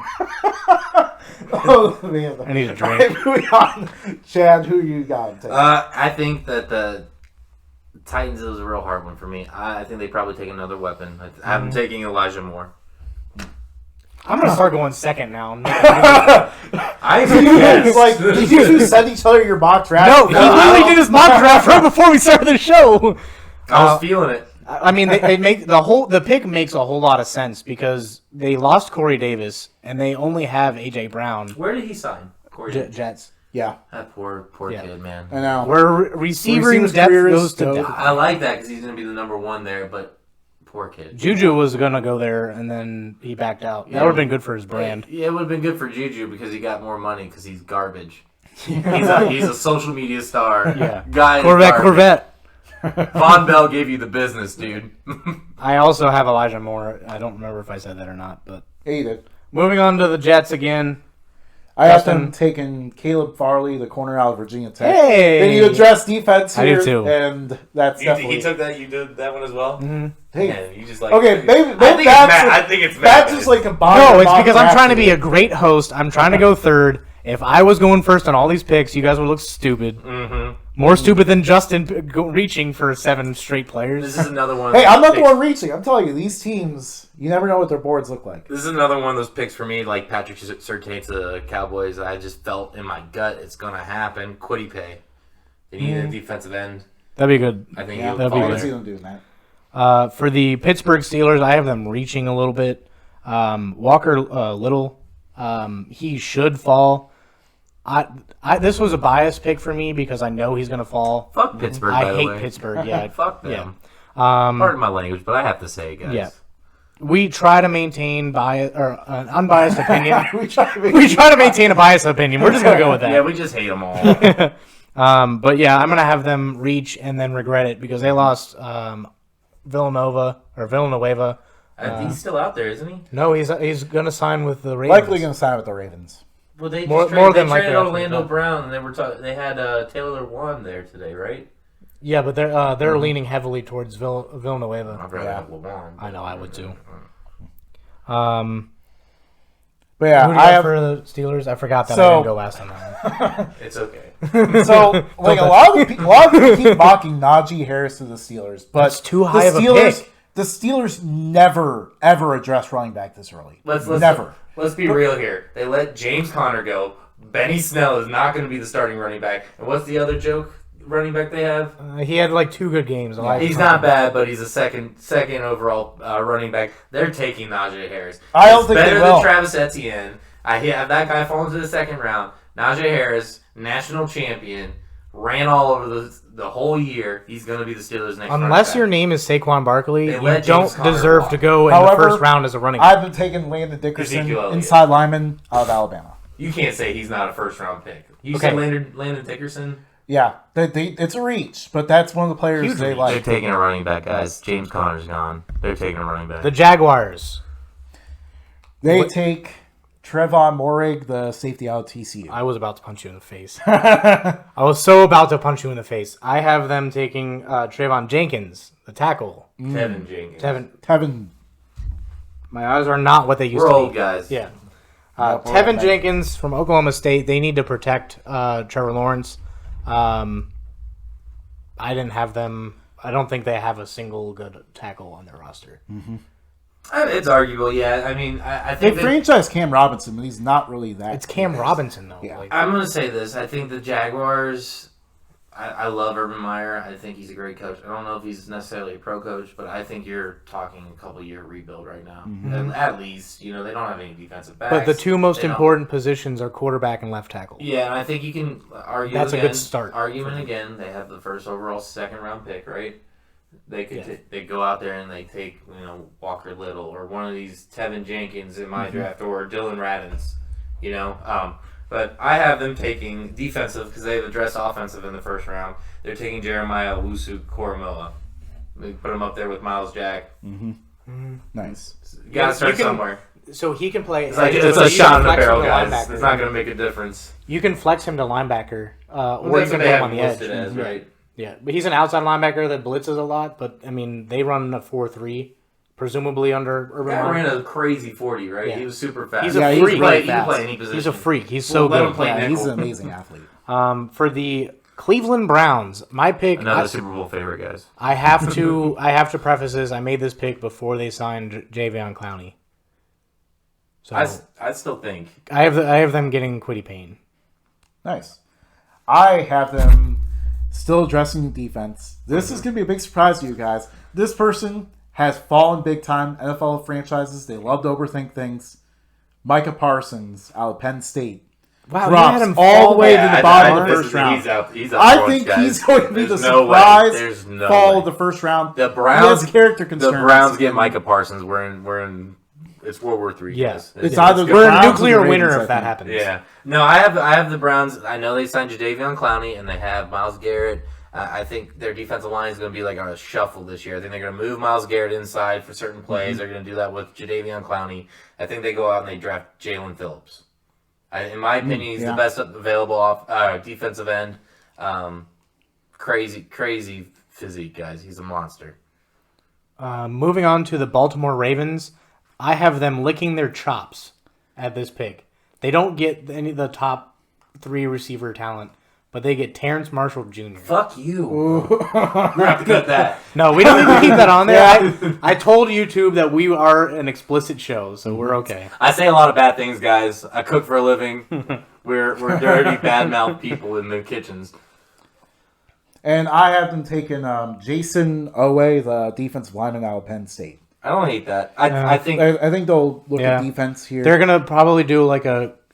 Oh, man. I need a drink. Moving on. Chad, who you got? I think that the Titans is a real hard one for me. I think they probably take another weapon. I have them taking Elijah Moore. I'm gonna start going second now. I yes. Like, did you two send each other your mock draft? No, he literally did his mock draft right before we started the show. I was feeling it. I mean, they make the pick makes a whole lot of sense because they lost Corey Davis and they only have AJ Brown. Where did he sign? Corey Jets. Yeah. That poor kid, man. I know. Where receiving depth goes to depth. I like that because he's gonna be the number 1 there, but. Poor kid. Juju was going to go there, and then he backed out. That would have been good for his brand. Yeah, it would have been good for Juju because he got more money because he's garbage. He's a social media star. Yeah. Guy Corvette. Von Bell gave you the business, dude. I also have Elijah Moore. I don't remember if I said that or not. But Yeah, you did. moving on to the Jets again. I have them taking Caleb Farley, the corner out of Virginia Tech. Hey! They need to address defense here. I do too. And that's definitely... He took that. You did that one as well? Mm-hmm. Hey. Yeah, you just like... Okay, maybe I think it's Matt. That's just like a bottom. No, it's because I'm trying to be a great host. I'm trying to go third. If I was going first on all these picks, you guys would look stupid. Mm-hmm. More stupid than Justin reaching for 7 straight players. This is another one. Hey, I'm not the one reaching. I'm telling you, these teams, you never know what their boards look like. This is another one of those picks for me, like Patrick Surtain to the Cowboys. I just felt in my gut it's going to happen. Kwity Paye. They need a defensive end. That'd be good. I think Yeah, that'd be I can good. see them doing that. For the Pittsburgh Steelers, I have them reaching a little bit. Walker Little, he should fall. This was a biased pick for me because I know he's going to fall. Fuck Pittsburgh, by the way. I hate Pittsburgh, yeah. Fuck them. Yeah. Pardon my language, but I have to say, guys. Yeah. We try to maintain an unbiased opinion. We try to maintain a biased opinion. We're just going to go with that. Yeah, we just hate them all. But yeah, I'm going to have them reach and then regret it because they lost Villanueva. I think he's still out there, isn't he? No, he's going to sign with the Ravens. Likely going to sign with the Ravens. Well, they More traded than likely, Orlando actually. Brown, and they had Taylor Lewan there today, right? Yeah, but they're leaning heavily towards Villanueva. I'd rather have Lewan. I know, I would too. But yeah, Who do you have for the Steelers? I forgot that I didn't go last on that one. It's okay. So, like a lot of people keep mocking Najee Harris to the Steelers, but That's too high of a pick. The Steelers never ever address running back this early. Never. Let's be real here. They let James Conner go. Benny Snell is not going to be the starting running back. And what's the other joke running back they have? He had like 2 good games. He's not bad, but he's a second overall running back. They're taking Najee Harris. I don't think better they will. than Travis Etienne. I have that guy fall into the second round. Najee Harris, national champion, ran all over the whole year. He's going to be the Steelers' next. Unless your name is Saquon Barkley, They you let don't James Conner deserve walk. to go in However, the first round as a running back. I've been taking Landon Dickerson, Ezekiel Elliott. inside lineman out of Alabama. You can't say he's not a first-round pick. You Okay. said Landon Dickerson? Yeah, it's a reach, but that's one of the players Huge they reach. like. They're taking a running back, guys. James Conner's gone. They're taking a running back. The Jaguars. They take Trevon Moehrig, the safety out of TCU. I was about to punch you in the face. I was so about to punch you in the face. I have them taking Trayvon Jenkins, the tackle. Tevin Jenkins. Tevin. My eyes are not what they used We're to old be. guys. Yeah. No, Tevin we're- Jenkins from Oklahoma State. They need to protect Trevor Lawrence. I didn't have them. I don't think they have a single good tackle on their roster. It's arguable, yeah. I mean, I They think franchise Cam Robinson, but he's not really that. It's Cam Robinson, though. Yeah. Like, I'm going to say this. I think the Jaguars, I love Urban Meyer. I think he's a great coach. I don't know if he's necessarily a pro coach, but I think you're talking a couple-year rebuild right now. And at least, they don't have any defensive backs. but the two most They don't- important positions are quarterback and left tackle. Yeah, and I think you can argue That's a again. good start. Argument again. They have the first overall second-round pick, right? They could they go out there and they take Walker Little or one of these Tevin Jenkins in my draft or Dylan Radins, But I have them taking defensive because they have addressed offensive in the first round. They're taking Jeremiah Owusu-Koramoah. They put him up there with Miles Jack. Nice. You gotta start You can- somewhere. So he can play. It's like so it's a you shot can in the flex him barrel, to guys. linebacker. It's not going to make a difference. You can flex him to linebacker, or you That's can what put they him have on the him edge. listed as, right? Yeah, but he's an outside linebacker that blitzes a lot. But I mean, they run a 4-3, presumably under Urban Guy Meyer. ran a crazy 40, right? Yeah. He was super fast. He's a Yeah, he's freak. really He can fast. play any position. He's a freak. He's so Let him good. play Yeah, he's nickel. an amazing athlete. For the Cleveland Browns, my pick. Another Super Bowl favorite, guys. I have to preface this. I made this pick before they signed Javion Clowney. So I still think. I have them getting Quiddy Payne. Nice. I have them still addressing the defense. This is going to be a big surprise to you guys. This person has fallen big time. NFL franchises, they love to overthink things. Micah Parsons out of Penn State. Wow, Drops you had him all the way fall to the back. bottom of the first round. He's out I for think us, he's guys. going to be There's the no way. surprise There's no fall way. of the first round. The Browns. He has character The concerns. Browns get Micah Parsons. We're in. It's World War III. Yeah. guys. It's either the We're a Browns or nuclear the winner Ravens, if that I think. happens. Yeah. No, I have the Browns. I know they signed Jadeveon Clowney and they have Myles Garrett. I think their defensive line is going to be like a shuffle this year. I think they're going to move Myles Garrett inside for certain plays. They're going to do that with Jadeveon Clowney. I think they go out and they draft Jalen Phillips. In my opinion, he's the best available defensive end. Crazy physique, guys. He's a monster. Moving on to the Baltimore Ravens, I have them licking their chops at this pick. They don't get any of the top 3 receiver talent, but they get Terrence Marshall Jr. Fuck you. We're going to have to cut that. No, we don't need to keep that on there. I told YouTube that we are an explicit show, so we're okay. I say a lot of bad things, guys. I cook for a living. We're dirty, bad-mouthed people in the kitchens. And I have them taking Jason Owe, the defensive lineman out of Penn State. I don't hate that. I think I think they'll look Yeah. at defense here. They're gonna probably do like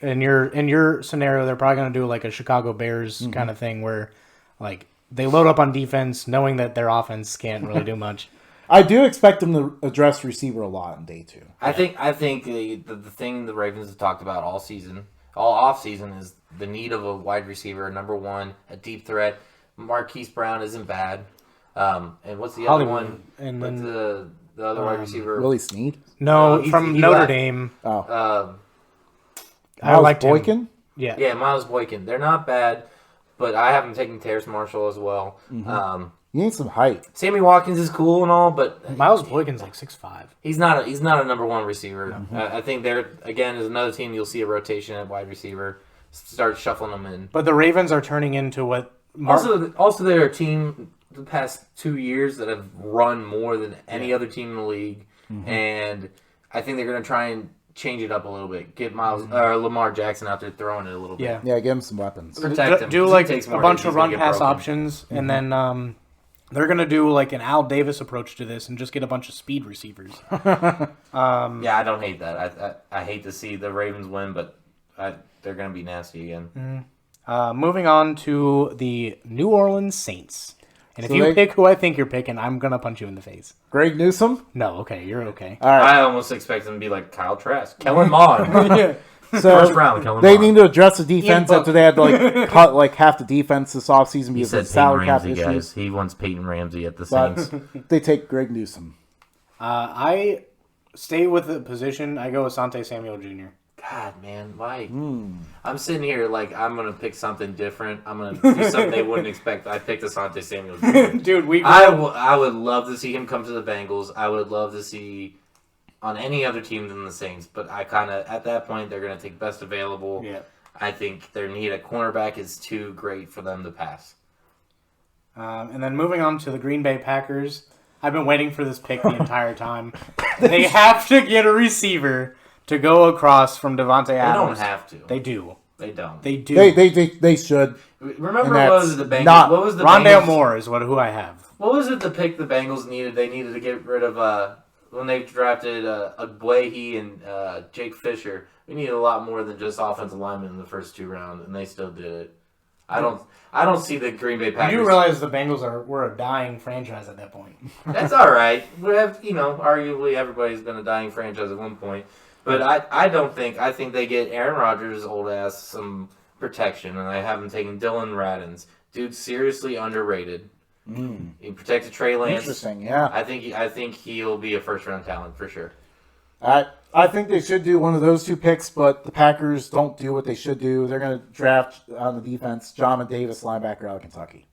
in your scenario, they're probably gonna do like a Chicago Bears kind of thing where, like, they load up on defense, knowing that their offense can't really do much. I do expect them to address receiver a lot in day 2. I think the thing the Ravens have talked about all off season is the need of a wide receiver, a number one, a deep threat. Marquise Brown isn't bad. And what's the other Hollywood, one? and What's then the other wide receiver? Willie Snead. no, he from Notre left. Dame. Oh, I liked him. Boykin. Yeah. Yeah, Miles Boykin. They're not bad, but I have them taking Terrace Marshall as well. You need some height. Sammy Watkins is cool and all, but Miles Boykin's like 6'5". he's not a number one receiver. I think there again is another team you'll see a rotation at wide receiver, start shuffling them in. But the Ravens are turning into what Also, they're a team the past 2 years that have run more than any other team in the league, and I think they're going to try and change it up a little bit. Get Lamar Jackson out there throwing it a little bit. Yeah. Yeah, give him some weapons. Protect him. do 'cause like he takes a more bunch hits, of he's gonna run get pass broken. options, and then they're gonna do like an Al Davis approach to this and just get a bunch of speed receivers. Yeah, I don't hate that. I hate to see the Ravens win, but they're going to be nasty again. Moving on to the New Orleans Saints. And if So you they- pick who I think you're picking, I'm gonna punch you in the face. Greg Newsome. No, okay, you're okay. All right. I almost expect them to be like Kyle Trask, Kellen Mond. So First round, Kellen they Mond. need to address the defense Buck. after they had to like cut like half the defense this offseason He because said of Peyton salary cap Ramsey, issues. guys. He wants Peyton Ramsey at the But Saints. they take Greg Newsom. I stay with the position. I go with Asante Samuel Jr. God, man, why? I'm sitting here like I'm gonna pick something different. I'm gonna do something they wouldn't expect. I picked Asante Samuel Jr. Dude, I would love to see him come to the Bengals. I would love to see on any other team than the Saints. But I kind of at that point they're gonna take best available. Yeah. I think their need at cornerback is too great for them to pass. And then moving on to the Green Bay Packers. I've been waiting for this pick the entire time. They have to get a receiver to go across from Devontae Adams. They don't have to. They do. They don't. They do. They should. Remember And what was that's the Bengals? not- What was the Rondale Bengals? Moore is who I have. What was it? The pick the Bengals needed. They needed to get rid of when they drafted Agbuehi and Jake Fisher. We needed a lot more than just offensive linemen in the first 2 rounds, and they still did it. I don't see the Green Bay Packers. You do realize the Bengals were a dying franchise at that point. That's all right. We have, arguably everybody's been a dying franchise at one point. But I think they get Aaron Rodgers' old ass some protection, and I have him taking Dylan Radins. Dude's seriously underrated. He protected Trey Lance. Interesting, yeah. I think he'll be a first round talent for sure. I think they should do one of those 2 picks, but the Packers don't do what they should do. They're going to draft on the defense John Davis, linebacker out of Kentucky.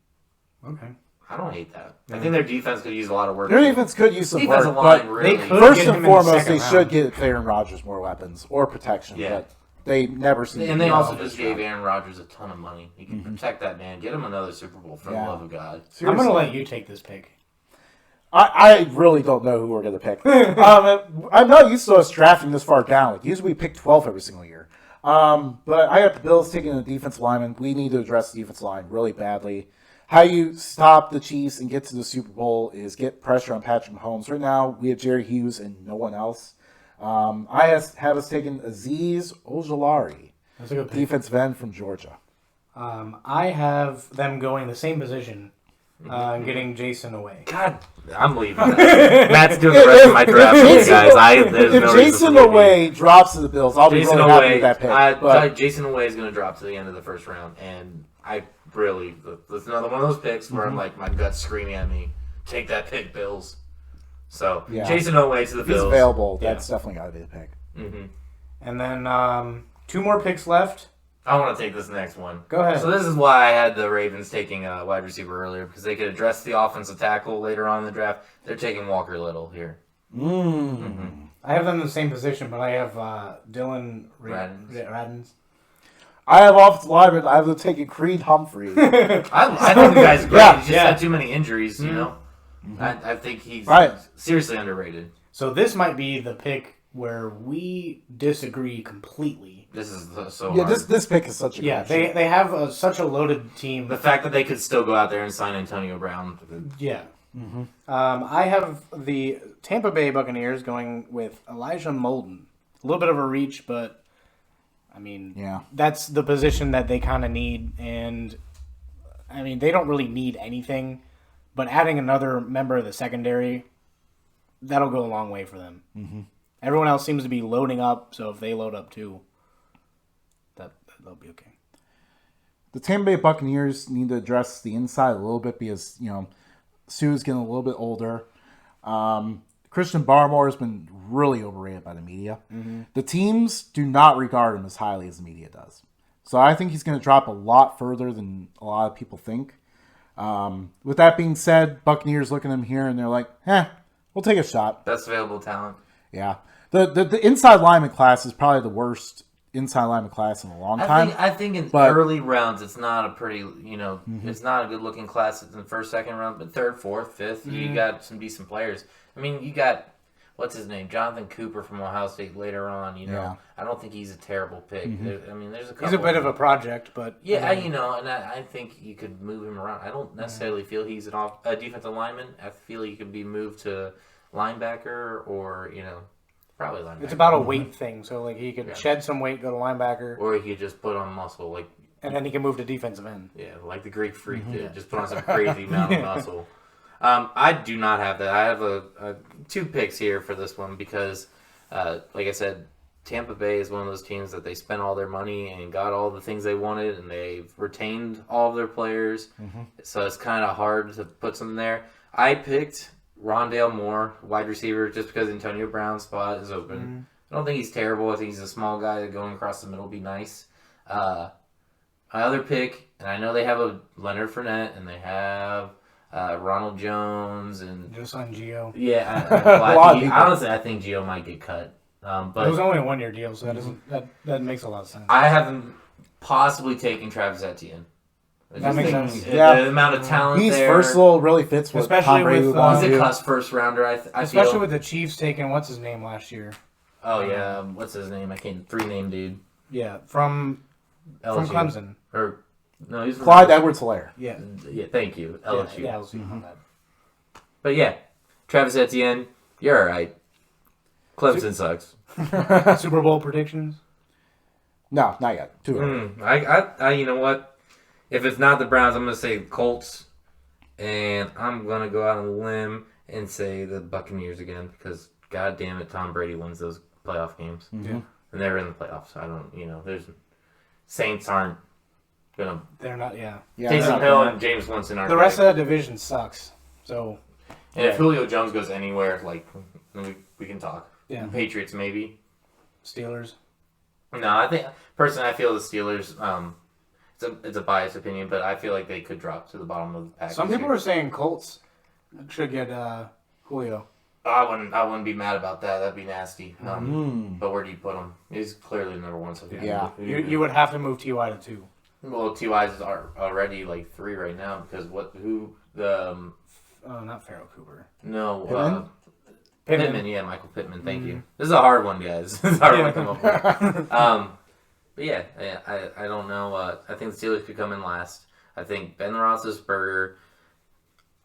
Okay. I don't hate that. I think their defense could use a lot of work. Their defense could use some Defensive work, line but really. they could first get him and in the foremost, second they round. should get Aaron Rodgers more weapons or protection. Yeah. But they never seem. And to they do also that just this round. gave Aaron Rodgers a ton of money. He can protect that man. Get him another Super Bowl for the Yeah. love of God. I'm Seriously. going to let you take this pick. I really don't know who we're going to pick. I'm not used to us drafting this far down. Like, usually we pick 12 every single year. But I got the Bills taking a defensive lineman. We need to address the defensive line really badly. How you stop the Chiefs and get to the Super Bowl is get pressure on Patrick Mahomes. Right now, we have Jerry Hughes and no one else. I have us taking Azeez Ojulari, That's a good pick. defensive end from Georgia. I have them going the same position, getting Jason away. God, I'm leaving. Matt's doing the rest of my draft, for you guys. There's If no Jason reason for me. Away drops to the Bills, I'll be Jason really happy Away, with that pick. Jason Away is going to drop to the end of the first round, and I really, that's another one of those picks where I'm like, my gut's screaming at me, take that pick, Bills. So, Yeah. Jason Away to the If he's Bills. available, Yeah. that's definitely got to be the pick. And then 2 more picks left. I want to take this next one. Go ahead. So this is why I had the Ravens taking a wide receiver earlier, because they could address the offensive tackle later on in the draft. They're taking Walker Little here. I have them in the same position, but I have Dylan Radins. Radins. I have offensive lineman. I have them taking Creed Humphrey. I think the guy's great. Yeah, He's just had too many injuries, you know? I think he's Right. seriously underrated. So this might be the pick where we disagree completely. This is so Yeah, hard. this pick is such a Yeah, crapshoot. they have such a loaded team. The fact that they could still go out there and sign Antonio Brown. Yeah. I have the Tampa Bay Buccaneers going with Elijah Molden. A little bit of a reach, but I mean, Yeah. that's the position that they kind of need. And I mean, they don't really need anything, but adding another member of the secondary, that'll go a long way for them. Everyone else seems to be loading up, so if they load up too, they'll be okay. The Tampa Bay Buccaneers need to address the inside a little bit because, Sue's getting a little bit older. Christian Barmore has been really overrated by the media. The teams do not regard him as highly as the media does. So I think he's going to drop a lot further than a lot of people think. With that being said, Buccaneers look at him here and they're like, we'll take a shot. Best available talent. Yeah. The inside lineman class is probably the worst inside lineman class in a long time. I think in but- early rounds it's not a pretty, it's not a good looking class in the first, second round, but third, fourth, fifth, you got some decent players. I mean, you got, what's his name, Jonathan Cooper from Ohio State later on. Yeah. I don't think he's a terrible pick. There's a couple. He's a bit of a project, but Yeah, and I think you could move him around. I don't necessarily feel he's a defensive lineman. I feel he could be moved to linebacker or, probably linebacker. it's about a weight thing. So like he could shed some weight, go to linebacker, Or he could just put on muscle, like and then he can move to defensive end. like the Greek Freak did. Just put on some crazy amount of muscle. I do not have that. I have a 2 picks here for this one because, like I said, Tampa Bay is one of those teams that they spent all their money and got all the things they wanted, and they've retained all of their players. Mm-hmm. So it's kind of hard to put something there. I picked Rondale Moore, wide receiver, just because Antonio Brown's spot is open. Mm-hmm. I don't think he's terrible. I think he's a small guy that going across the middle would be nice. My other pick, and I know they have a Leonard Fournette, and they have Ronald Jones, and just on Gio. Yeah, honestly, I think Gio might get cut. But it was only a 1-year deal, so that makes a lot of sense. I haven't possibly taken Travis Etienne. That makes sense. The amount of talent he's there. versatile, really fits what especially Tom Brady with wants he's to a do. cusp first rounder. Especially feel. with the Chiefs taking what's his name last year. Oh yeah, what's his name? I can't. 3-name dude. Yeah, from Clemson. Or no, he's from Clyde Edwards-Helaire. Yeah. Yeah, thank you. LSU. Yeah, LSU. Mm-hmm. But yeah, Travis Etienne, you're all right. Clemson sucks. Super Bowl predictions? No, not yet. Too early. I you know what? If it's not the Browns, I'm gonna say Colts, and I'm gonna go out on a limb and say the Buccaneers again because God damn it, Tom Brady wins those playoff games, and they're in the playoffs. So I don't, there's Saints aren't gonna. They're not. Yeah. Taysom Hill and James Winston aren't. The rest of that division sucks. So. And if Julio Jones goes anywhere, like we can talk. Yeah. Patriots maybe. Steelers. No, I think personally I feel the Steelers. It's a biased opinion, but I feel like they could drop to the bottom of the pack. Some people are saying Colts should get Julio. I wouldn't be mad about that. That'd be nasty. But where do you put him? He's clearly number one. So You would have to move T.Y. to 2. Well, T.Y. is already like 3 right now because not Pharaoh Cooper. No. Pittman, yeah, Michael Pittman. Thank you. This is a hard one, guys. This is a hard one to come up with. But yeah, I don't know. I think the Steelers could come in last. I think Ben Roethlisberger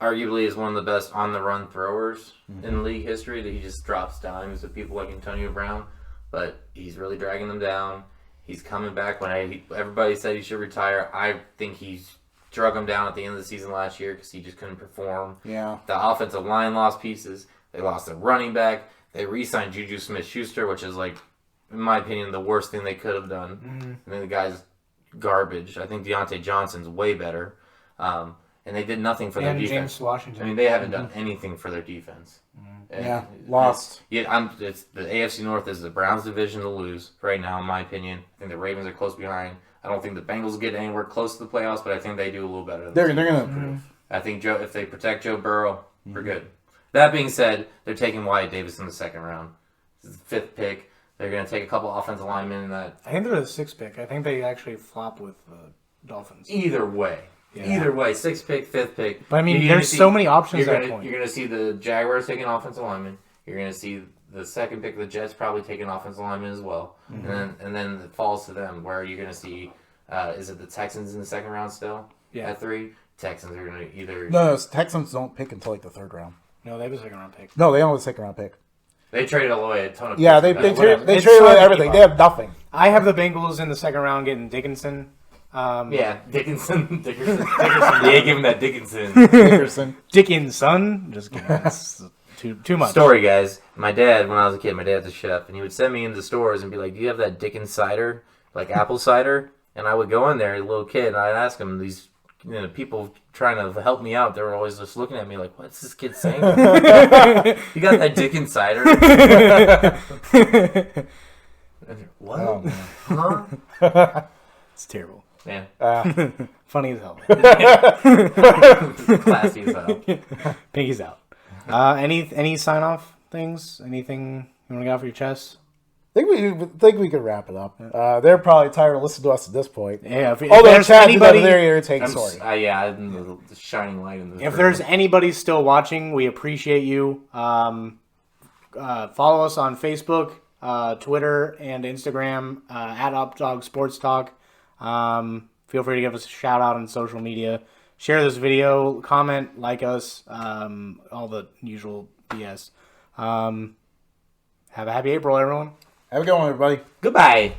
arguably is one of the best on-the-run throwers in league history. That he just drops dimes to people like Antonio Brown, but he's really dragging them down. He's coming back. When everybody said he should retire, I think he's drug him down at the end of the season last year because he just couldn't perform. Yeah. The offensive line lost pieces. They lost their running back. They re-signed Juju Smith-Schuster, which is, like, in my opinion, the worst thing they could have done. And then the guy's garbage. I think Deontay Johnson's way better. And they did nothing for their defense. James Washington. I mean, they haven't done anything for their defense. Lost. It's the AFC North is the Browns' division to lose right now, in my opinion. I think the Ravens are close behind. I don't think the Bengals get anywhere close to the playoffs, but I think they do a little better. They're going to improve. I think if they protect Joe Burrow, we're good. That being said, they're taking Wyatt Davis in the second round. This is the 5th pick. They're going to take a couple offensive linemen in that. I think they're the 6th pick. I think they actually flop with the Dolphins. Either way. Yeah. Either way, 6th pick, 5th pick. But I mean, there's so many options at that point. You're going to see the Jaguars taking offensive linemen. You're going to see the 2nd pick, the Jets, probably taking offensive linemen as well. And then it falls to them. Where are you going to see, is it the Texans in the 2nd round still? Yeah. At 3? Texans are going to either... No, Texans don't pick until like the 3rd round. No, they have a 2nd round pick. No, they only have a 2nd round pick. They traded away a ton of picks. Yeah, they traded away everything. They have nothing. I have the Bengals in the 2nd round getting Dickinson. Dickinson. Yeah, give him that Dickinson. Dickinson. Just kidding. That's too much. Story, guys. My dad, when I was a kid, my dad's a chef, and he would send me into stores and be like, "Do you have that Dickens cider, like apple cider?" And I would go in there, a little kid, and I'd ask him these. People trying to help me out, they were always just looking at me like, what's this kid saying? You got that Dickens cider? What? Oh, huh? It's terrible. Yeah. Funny as hell. Classy as hell. Pinky's out. Any sign-off things? Anything you want to get off your chest? I think we could wrap it up. They're probably tired of listening to us at this point. Yeah. Although Chad did have a very irritating story. I'm the shining light in this. If there's anybody still watching, we appreciate you. Follow us on Facebook, Twitter, and Instagram at Updog Sports Talk. Feel free to give us a shout out on social media. Share this video, comment, like us, all the usual BS. Have a happy April, everyone. Have a good one, everybody. Goodbye.